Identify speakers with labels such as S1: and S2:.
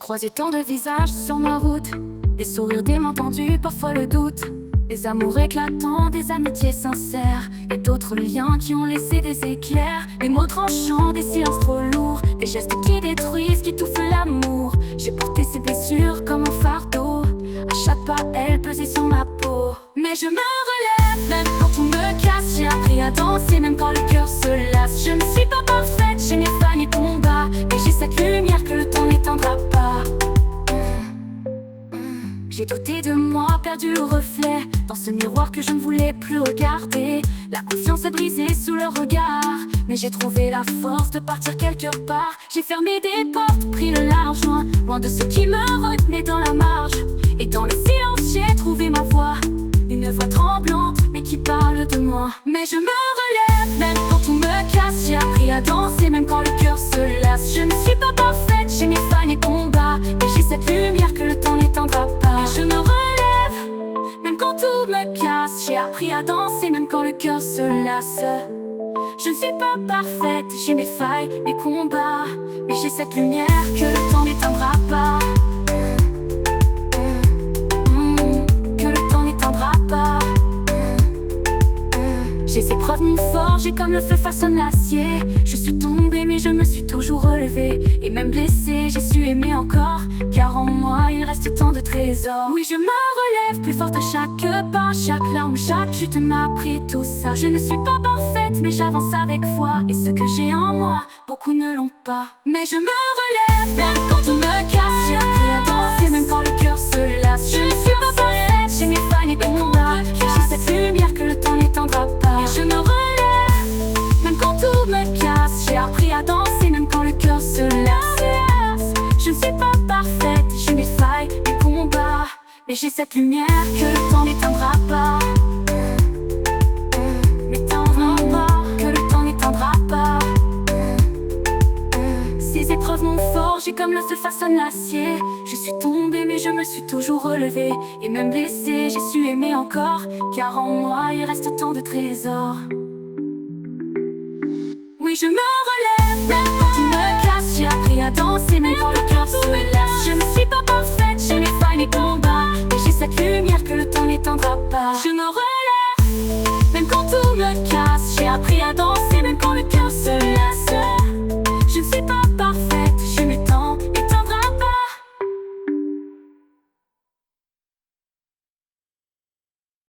S1: croisé tant de visages sur ma route, des sourires, des mains tendues, parfois le doute, des amours éclatants, des amitiés sincères, et d'autres liens qui ont laissé des éclairs, des mots tranchants, des silences trop lourds, des gestes qui détruisent, qui touffent l'amour. J'ai porté ces blessures comme un fardeau, à chaque pas elles pesaient sur ma peau. Mais je me relève, même quand on me casse. J'ai appris à danser, même quand le cœur se lasse. Je ne suis pas parfaite, j'ai mes failles et combats, mais j'ai cette lumière que le temps n'éteindra pas. J'ai douté de moi, perdu le reflet dans ce miroir que je ne voulais plus regarder. La confiance est brisée sous le regard, mais j'ai trouvé la force de partir quelque part. J'ai fermé des portes, pris le large, loin de ceux qui me retenaient dans la marge. Et dans le silence j'ai trouvé ma voix, une voix tremblante mais qui parle de moi. Mais je me relève, même quand on me casse. J'ai appris à danser, même quand le cœur se lasse. Je ne suis pas parfaite, j'ai mes failles et combats, mais j'ai cette lumière que le temps n'éteindra pas. Je me relève, même quand tout me casse. J'ai appris à danser, même quand le cœur se lasse. Je ne suis pas parfaite, j'ai mes failles, mes combats, mais j'ai cette lumière que le temps n'éteindra pas. Que le temps n'éteindra pas. J'ai ces preuves mon forge et comme le feu façonne l'acier. Je suis tombée mais je me suis toujours relevée. Et même blessée j'ai su aimer encore, car en moi il reste tant de trésors. Oui je me relève plus forte à chaque pas, chaque larme, chaque chute m'a appris tout ça. Je ne suis pas parfaite mais j'avance avec foi, et ce que j'ai en moi, beaucoup ne l'ont pas. Mais je me relève, même quand on me casse. J'ai appris à danser, même quand le cœur se lasse. Je ne suis pas parfaite, j'ai mes failles et combats, mais j'ai cette lumière que le temps n'éteindra pas. Je me relève, même quand tout me casse. J'ai appris à danser, même quand le cœur se lasse. Je ne suis pas parfaite, j'ai mes failles, mes combats, mais j'ai cette lumière que le temps n'éteindra pas. N'éteindra pas, que le temps n'éteindra pas. Ces épreuves m'ont forgé comme le feu façonne l'acier. Je suis tombée mais je me suis toujours relevée. Et même blessée j'ai su aimer encore, car en moi il reste tant de trésors. Oui je me relève, même quand on me casse. J'ai appris à danser, même quand le cœur se lasse. Je ne suis pas parfaite, j'ai mes failles, mes combats, mais j'ai cette lumière que le temps n'éteindra pas. Je me relève, même quand tout me casse. J'ai appris à danser, même quand le cœur se lasse.